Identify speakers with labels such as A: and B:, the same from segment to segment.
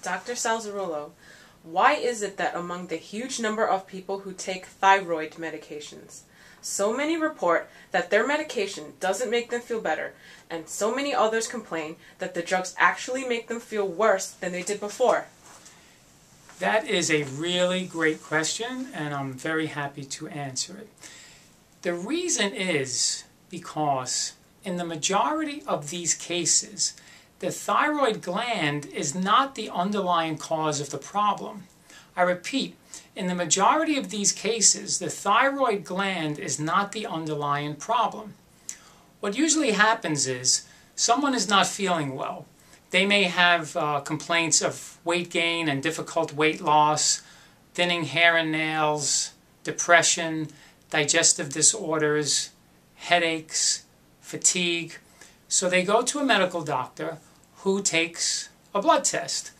A: Dr. Salzarulo, why is it that among the huge number of people who take thyroid medications, so many report that their medication doesn't make them feel better, and so many others complain that the drugs actually make them feel worse than they did before?
B: That is a really great question, and I'm very happy to answer it. The reason is because in the majority of these cases, the thyroid gland is not the underlying cause of the problem. I repeat, in the majority of these cases, the thyroid gland is not the underlying problem. What usually happens is someone is not feeling well. They may have complaints of weight gain and difficult weight loss, thinning hair and nails, depression, digestive disorders, headaches, fatigue. So they go to a medical doctor who takes a blood test.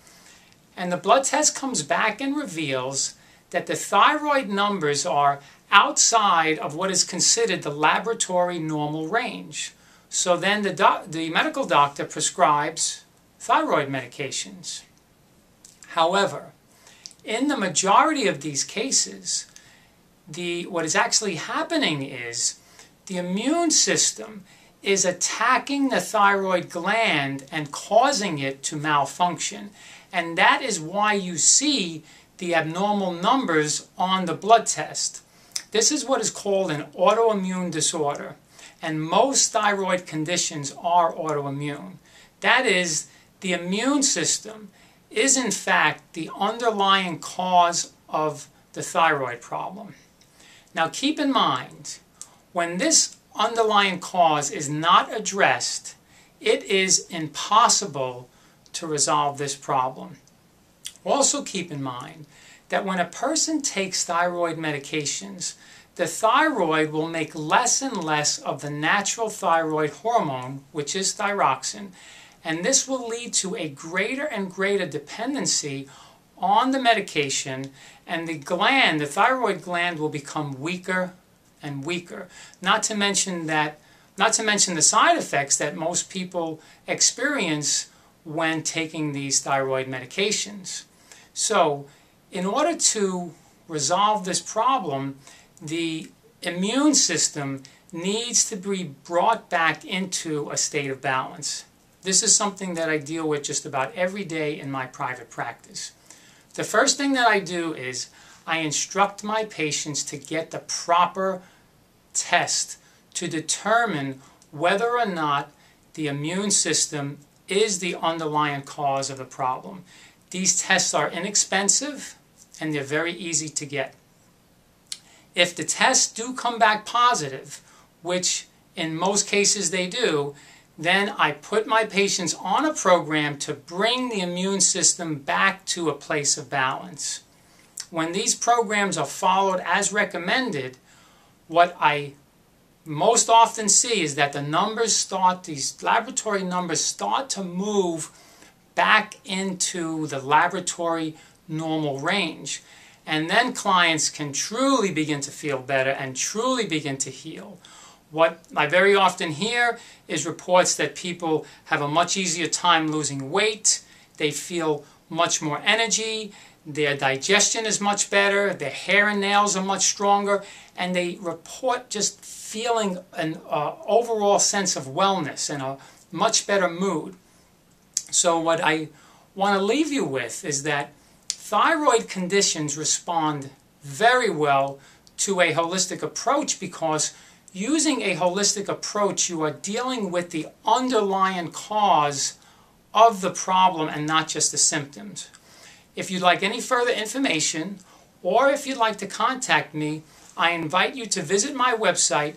B: And the blood test comes back and reveals that the thyroid numbers are outside of what is considered the laboratory normal range. So then the medical doctor prescribes thyroid medications. However, in the majority of these cases, what is actually happening is the immune system is attacking the thyroid gland and causing it to malfunction. And that is why you see the abnormal numbers on the blood test. This is what is called an autoimmune disorder. And most thyroid conditions are autoimmune. That is, the immune system is in fact the underlying cause of the thyroid problem. Now keep in mind, when this underlying cause is not addressed, it is impossible to resolve this problem. Also keep in mind that when a person takes thyroid medications, the thyroid will make less and less of the natural thyroid hormone, which is thyroxine, and this will lead to a greater and greater dependency on the medication, and the thyroid gland will become weaker and weaker. Not to mention the side effects that most people experience when taking these thyroid medications. So, in order to resolve this problem, the immune system needs to be brought back into a state of balance. This is something that I deal with just about every day in my private practice. The first thing that I do is I instruct my patients to get the proper test to determine whether or not the immune system is the underlying cause of the problem. These tests are inexpensive and they're very easy to get. If the tests do come back positive, which in most cases they do, then I put my patients on a program to bring the immune system back to a place of balance. When these programs are followed as recommended, what I most often see is that these laboratory numbers start to move back into the laboratory normal range. And then clients can truly begin to feel better and truly begin to heal. What I very often hear is reports that people have a much easier time losing weight, they feel much more energy, their digestion is much better, their hair and nails are much stronger, and they report just feeling an overall sense of wellness and a much better mood. So what I want to leave you with is that thyroid conditions respond very well to a holistic approach, because using a holistic approach, you are dealing with the underlying cause of the problem and not just the symptoms. If you'd like any further information, or if you'd like to contact me, I invite you to visit my website,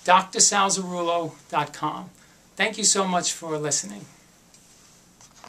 B: drsalzarulo.com. Thank you so much for listening.